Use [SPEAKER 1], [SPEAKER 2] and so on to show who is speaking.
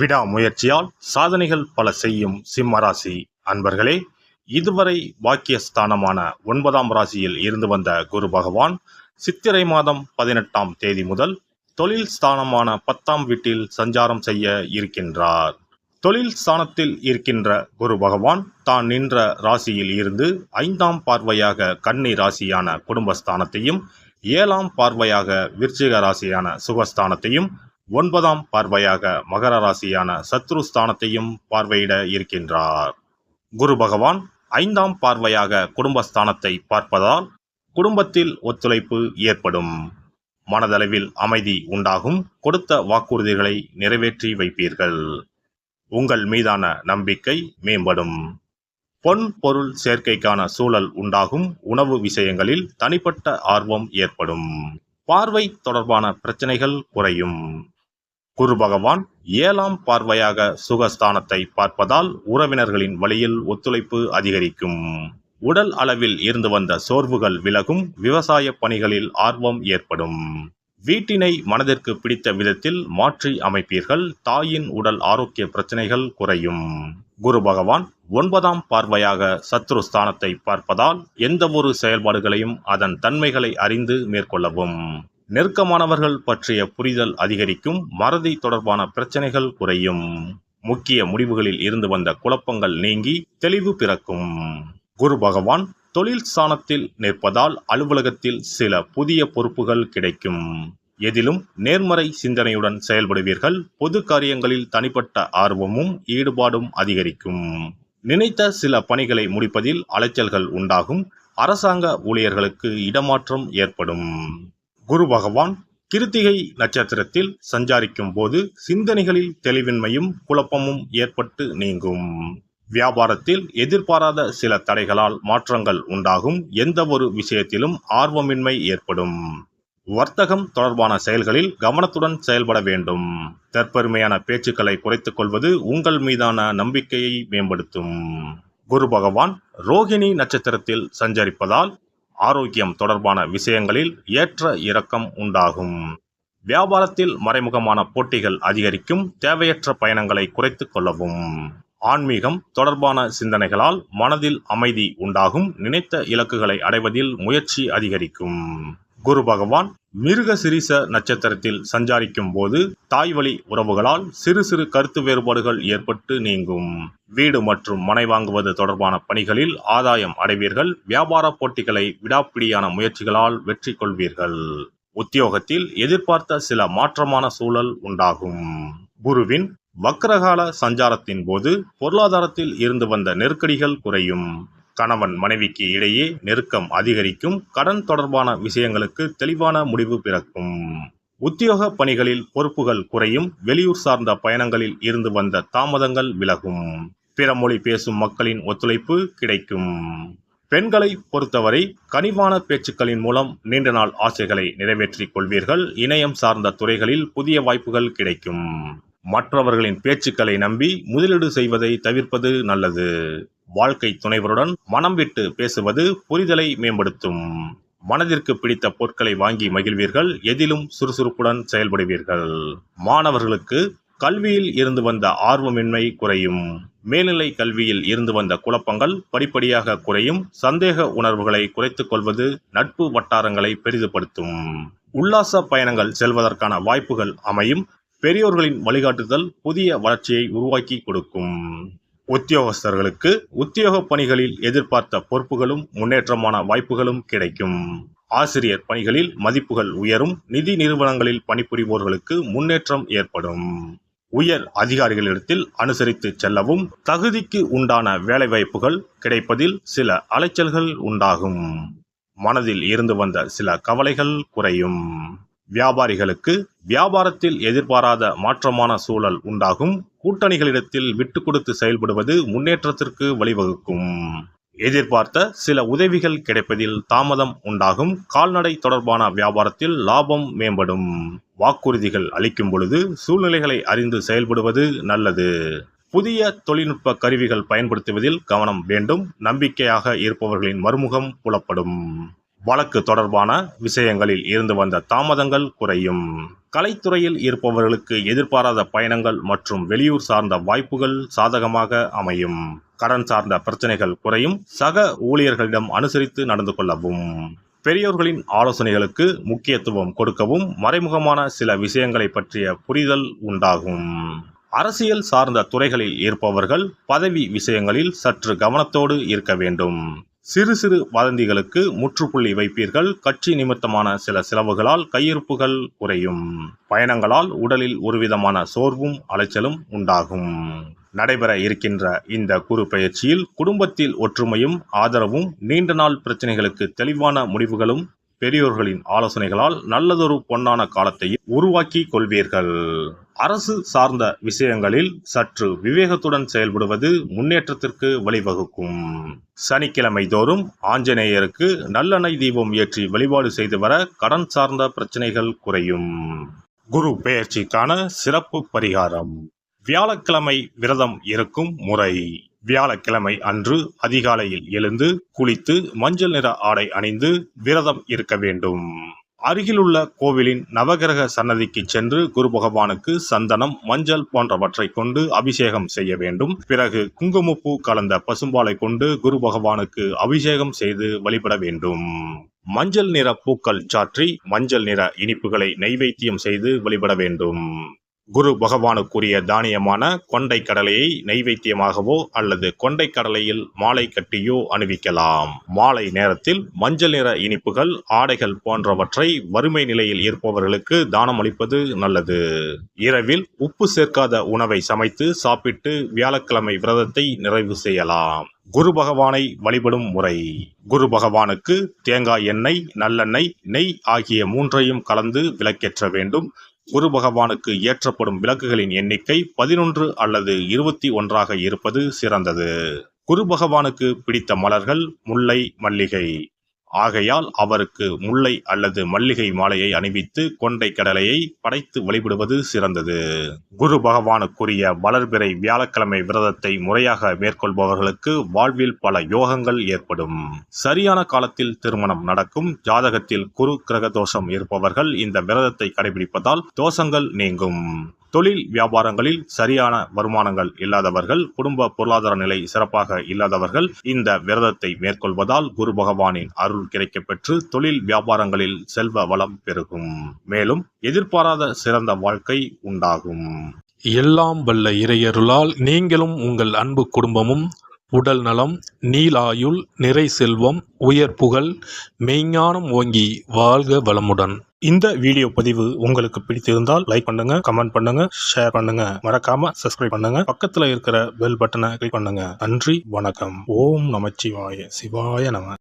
[SPEAKER 1] விடாமுயற்சியால் சாதனைகள் பல செய்யும் சிம்மராசி அன்பர்களே, இதுவரை பாக்கியஸ்தானமான 9ஆம் ராசியில் இருந்து வந்த குரு பகவான் சித்திரை மாதம் 18ஆம் தேதி முதல் தொழில் ஸ்தானமான 10ஆம் வீட்டில் சஞ்சாரம் செய்ய இருக்கின்றார். தொழில் ஸ்தானத்தில் இருக்கின்ற குரு பகவான் தான் நின்ற ராசியில் இருந்து 5ஆம் பார்வையாக கன்னி ராசியான குடும்பஸ்தானத்தையும், 7ஆம் பார்வையாக விருச்சிக ராசியான சுகஸ்தானத்தையும், 9ஆம் பார்வையாக மகர ராசியான சத்ருஸ்தானத்தையும் பார்வையிட இருக்கின்றார். குரு பகவான் 5ஆம் பார்வையாக குடும்பஸ்தானத்தை பார்ப்பதால் குடும்பத்தில் ஒத்துழைப்பு ஏற்படும். மனதளவில் அமைதி உண்டாகும். கொடுத்த வாக்குறுதிகளை நிறைவேற்றி வைப்பீர்கள். உங்கள் மீதான நம்பிக்கை மேம்படும். பொன் பொருள் சேர்க்கைக்கான சூழல் உண்டாகும். உணவு விஷயங்களில் தனிப்பட்ட ஆர்வம் ஏற்படும். பார்வை தொடர்பான பிரச்சனைகள் குறையும். குரு பகவான் 7ஆம் பார்வையாக சுகஸ்தானத்தை பார்ப்பதால் உறவினர்களின் வழியில் ஒத்துழைப்பு அதிகரிக்கும். உடல் அளவில் இருந்து வந்த சோர்வுகள் விலகும். விவசாய பணிகளில் ஆர்வம் ஏற்படும். வீட்டினை மனதிற்கு பிடித்த விதத்தில் மாற்றி அமைப்பீர்கள். தாயின் உடல் ஆரோக்கிய பிரச்சனைகள் குறையும். குரு பகவான் 9ஆம் பார்வையாக சத்ருஸ்தானத்தை பார்ப்பதால் எந்த ஒரு செயல்பாடுகளையும் அதன் தன்மைகளை அறிந்து மேற்கொள்ளவும். நெருக்கமானவர்கள் பற்றிய புரிதல் அதிகரிக்கும். மறதி தொடர்பான பிரச்சனைகள் குறையும். முக்கிய முடிவுகளில் இருந்து வந்த குழப்பங்கள் நீங்கி தெளிவு பிறக்கும். குரு பகவான் தொழில் ஸ்தானத்தில் நிற்பதால் அலுவலகத்தில் சில புதிய பொறுப்புகள் கிடைக்கும். எதிலும் நேர்மறை சிந்தனையுடன் செயல்படுவீர்கள். பொது காரியங்களில் தனிப்பட்ட ஆர்வமும் ஈடுபாடும் அதிகரிக்கும். நினைத்த சில பணிகளை முடிப்பதில் அலைச்சல்கள் உண்டாகும். அரசாங்க ஊழியர்களுக்கு இடமாற்றம் ஏற்படும். குரு பகவான் கிருத்திகை நட்சத்திரத்தில் சஞ்சாரிக்கும் போது சிந்தனைகளில் தெளிவின்மையும் குழப்பமும் ஏற்பட்டு நீங்கும். வியாபாரத்தில் எதிர்பாராத சில தடைகளால் மாற்றங்கள் உண்டாகும். எந்த ஒரு விஷயத்திலும் ஆர்வமின்மை ஏற்படும். வர்த்தகம் தொடர்பான செயல்களில் கவனத்துடன் செயல்பட வேண்டும். தற்பெருமையான பேச்சுக்களை குறைத்துக் கொள்வது உங்கள் மீதான நம்பிக்கையை மேம்படுத்தும். குரு பகவான் ரோகிணி நட்சத்திரத்தில் சஞ்சரிப்பதால் ஆரோக்கியம் தொடர்பான விஷயங்களில் ஏற்ற இறக்கம் உண்டாகும். வியாபாரத்தில் மறைமுகமான போட்டிகள் அதிகரிக்கும். தேவையற்ற பயணங்களை குறைத்துக் கொள்ளவும். ஆன்மீகம் தொடர்பான சிந்தனைகளால் மனதில் அமைதி உண்டாகும். நினைத்த இலக்குகளை அடைவதில் முயற்சி அதிகரிக்கும். குரு பகவான் மிருக சிரீச நட்சத்திரத்தில் சஞ்சாரிக்கும் போது தாய்வழி உறவுகளால் சிறு சிறு கருத்து வேறுபாடுகள் ஏற்பட்டு நீங்கும். வீடு மற்றும் மனை வாங்குவது தொடர்பான பணிகளில் ஆதாயம் அடைவீர்கள். வியாபார போட்டிகளை விடாப்பிடியான முயற்சிகளால் வெற்றி கொள்வீர்கள். உத்தியோகத்தில் எதிர்பார்த்த சில மாற்றமான சூழல் உண்டாகும். குருவின் வக்ரகால சஞ்சாரத்தின் போது பொருளாதாரத்தில் இருந்து வந்த நெருக்கடிகள் குறையும். கணவன் மனைவிக்கு இடையே நெருக்கம் அதிகரிக்கும். கடன் தொடர்பான விஷயங்களுக்கு தெளிவான முடிவு பிறக்கும். உத்தியோக பணிகளில் பொறுப்புகள் குறையும். வெளியூர் சார்ந்த பயணங்களில் இருந்து வந்த தாமதங்கள் விலகும். பிற மொழி பேசும் மக்களின் ஒத்துழைப்பு கிடைக்கும். பெண்களை பொறுத்தவரை கனிவான பேச்சுக்களின் மூலம் நீண்ட நாள் ஆசைகளை நிறைவேற்றிக் கொள்வீர்கள். இணையம் சார்ந்த துறைகளில் புதிய வாய்ப்புகள் கிடைக்கும். மற்றவர்களின் பேச்சுக்களை நம்பி முதலீடு செய்வதை தவிர்ப்பது நல்லது. வாழ்க்கை துணைவருடன் மனம் விட்டு பேசுவது புரிதலை மேம்படுத்தும். மனதிற்கு பிடித்த பொருட்களை வாங்கி மகிழ்வீர்கள். எதிலும் சுறுசுறுப்புடன் செயல்படுவீர்கள். மாணவர்களுக்கு கல்வியில் இருந்து வந்த ஆர்வமின்மை குறையும். மேல்நிலை கல்வியில் இருந்து வந்த குழப்பங்கள் படிப்படியாக குறையும். சந்தேக உணர்வுகளை குறைத்துக் கொள்வது நட்பு வட்டாரங்களை பெரிதுபடுத்தும். உல்லாச பயணங்கள் செல்வதற்கான வாய்ப்புகள் அமையும். பெரியோர்களின் வழிகாட்டுதல் புதிய வளர்ச்சியை உருவாக்கி கொடுக்கும். உத்தியோகஸ்தர்களுக்கு உத்தியோக பணிகளில் எதிர்பார்த்த பொறுப்புகளும் முன்னேற்றமான வாய்ப்புகளும் கிடைக்கும். ஆசிரியர் பணிகளில் மதிப்புகள் உயரும். நிதி நிறுவனங்களில் பணிபுரிவோர்களுக்கு முன்னேற்றம் ஏற்படும். உயர் அதிகாரிகளிடத்தில் அனுசரித்து செல்லவும். தகுதிக்கு உண்டான வேலைவாய்ப்புகள் கிடைப்பதில் சில அலைச்சல்கள் உண்டாகும். மனதில் இருந்து வந்த சில கவலைகள் குறையும். வியாபாரிகளுக்கு வியாபாரத்தில் எதிர்பாராத மாற்றமான சூழல் உண்டாகும். கூட்டணிகளிடத்தில் விட்டு கொடுத்து செயல்படுவது முன்னேற்றத்திற்கு வழிவகுக்கும். எதிர்பார்த்த சில உதவிகள் கிடைப்பதில் தாமதம் உண்டாகும். கால்நடை தொடர்பான வியாபாரத்தில் லாபம் மேம்படும். வாக்குறுதிகள் அளிக்கும் பொழுது சூழ்நிலைகளை அறிந்து செயல்படுவது நல்லது. புதிய தொழில்நுட்ப கருவிகள் பயன்படுத்துவதில் கவனம் வேண்டும். நம்பிக்கையாக இருப்பவர்களின் மறுமுகம் புலப்படும். வழக்கு தொடர்பான விஷயங்களில் இருந்து வந்த தாமதங்கள் குறையும். கலைத்துறையில் இருப்பவர்களுக்கு எதிர்பாராத பயணங்கள் மற்றும் வெளியூர் சார்ந்த வாய்ப்புகள் சாதகமாக அமையும். கடன் சார்ந்த பிரச்சனைகள் குறையும். சக ஊழியர்களிடம் அனுசரித்து நடந்து கொள்ளவும். பெரியோர்களின் ஆலோசனைகளுக்கு முக்கியத்துவம் கொடுக்கவும் மறைமுகமான சில விஷயங்களை பற்றிய புரிதல் உண்டாகும். அரசியல் சார்ந்த துறைகளில் இருப்பவர்கள் பதவி விஷயங்களில் சற்று கவனத்தோடு இருக்க வேண்டும். சிறு சிறு வதந்திகளுக்கு முற்றுப்புள்ளி வைப்பீர்கள். கட்சி நிமித்தமான சில செலவுகளால் கையிருப்புகள் குறையும். பயணங்களால் உடலில் ஒருவிதமான சோர்வும் அலைச்சலும் உண்டாகும். நடைபெற இருக்கின்ற இந்த குரு பெயர்ச்சியில் குடும்பத்தில் ஒற்றுமையும் ஆதரவும், நீண்ட நாள் பிரச்சனைகளுக்கு தெளிவான முடிவுகளும், பெரியோர்களின் ஆலோசனைகளால் நல்லதொரு பொன்னான காலத்தையும் உருவாக்கி கொள்வீர்கள். அரசு சார்ந்த விஷயங்களில் சற்று விவேகத்துடன் செயல்படுவது முன்னேற்றத்திற்கு வழிவகுக்கும். சனிக்கிழமை தோறும் ஆஞ்சநேயருக்கு நல்லெண்ணெய் தீபம் ஏற்றி வழிபாடு செய்து வர கடன் சார்ந்த பிரச்சனைகள் குறையும். குரு பெயர்ச்சிக்கான சிறப்பு பரிகாரம். வியாழக்கிழமை விரதம் இருக்கும் முறை. வியாழக்கிழமை அன்று அதிகாலையில் எழுந்து குளித்து மஞ்சள் நிற ஆடை அணிந்து விரதம் இருக்க வேண்டும். அருகிலுள்ள கோவிலின் நவகிரக சன்னதிக்கு சென்று குரு பகவானுக்கு சந்தனம், மஞ்சள் போன்றவற்றை கொண்டு அபிஷேகம் செய்ய வேண்டும். பிறகு குங்குமப்பூ கலந்த பசும்பாலை கொண்டு குரு பகவானுக்கு அபிஷேகம் செய்து வழிபட வேண்டும். மஞ்சள் நிற பூக்கள் சாற்றி மஞ்சள் நிற இனிப்புகளை நைவேத்தியம் செய்து வழிபட வேண்டும். குரு பகவானுக்குரிய தானியமான கொண்டை கடலையை நைவேத்தியமாகவோ அல்லது கொண்டை கடலையில் மாலை கட்டியோ அணிவிக்கலாம். மாலை நேரத்தில் மஞ்சள் நிற இனிப்புகள், ஆடைகள் போன்றவற்றை வறுமை நிலையில் இருப்பவர்களுக்கு தானம் அளிப்பது நல்லது. இரவில் உப்பு சேர்க்காத உணவை சமைத்து சாப்பிட்டு வியாழக்கிழமை விரதத்தை நிறைவு செய்யலாம். குரு பகவானை வழிபடும் முறை. குரு பகவானுக்கு தேங்காய் எண்ணெய், நல்லெண்ணெய், நெய் ஆகிய மூன்றையும் கலந்து விளக்கேற்ற வேண்டும். குரு பகவானுக்கு ஏற்றப்படும் விளக்குகளின் எண்ணிக்கை 11 அல்லது 21 இருப்பது சிறந்தது. குரு பகவானுக்கு பிடித்த மலர்கள் முல்லை, மல்லிகை. ஆகையால் அவருக்கு முல்லை அல்லது மல்லிகை மாலையை அணிவித்து கொண்டை கடலையை படைத்து வழிபடுவது சிறந்தது. குரு பகவானுக்குரிய வளர்பிறை வியாழக்கிழமை விரதத்தை முறையாக மேற்கொள்பவர்களுக்கு வாழ்வில் பல யோகங்கள் ஏற்படும். சரியான காலத்தில் திருமணம் நடக்கும். ஜாதகத்தில் குரு கிரக தோஷம் இருப்பவர்கள் இந்த விரதத்தை கடைபிடிப்பதால் தோஷங்கள் நீங்கும். தொழில் வியாபாரங்களில் சரியான வருமானங்கள் இல்லாதவர்கள், குடும்ப பொருளாதார நிலை சிறப்பாக இல்லாதவர்கள் இந்த விரதத்தை மேற்கொள்வதால் குரு பகவானின் அருள் கிடைக்கப்பெற்று தொழில் வியாபாரங்களில் செல்வ வளம் பெருகும். மேலும் எதிர்பாராத சிறந்த வாழ்க்கை உண்டாகும்.
[SPEAKER 2] எல்லாம் வல்ல இறையருளால் நீங்களும் உங்கள் அன்பு குடும்பமும் உடல் நலம், நீலாயுள், நிறை செல்வம், உயர் புகழ், மெய்ஞானம் ஓங்கி வாழ்க வளமுடன்.
[SPEAKER 1] இந்த வீடியோ பதிவு உங்களுக்கு பிடித்திருந்தால் லைக் பண்ணுங்க, கமெண்ட் பண்ணுங்க, ஷேர் பண்ணுங்க. மறக்காம சப்ஸ்கிரைப் பண்ணுங்க. பக்கத்துல இருக்கிற பெல் பட்டனை கிளிக் பண்ணுங்க. நன்றி, வணக்கம். ஓம் நமச்சிவாய. சிவாய நம.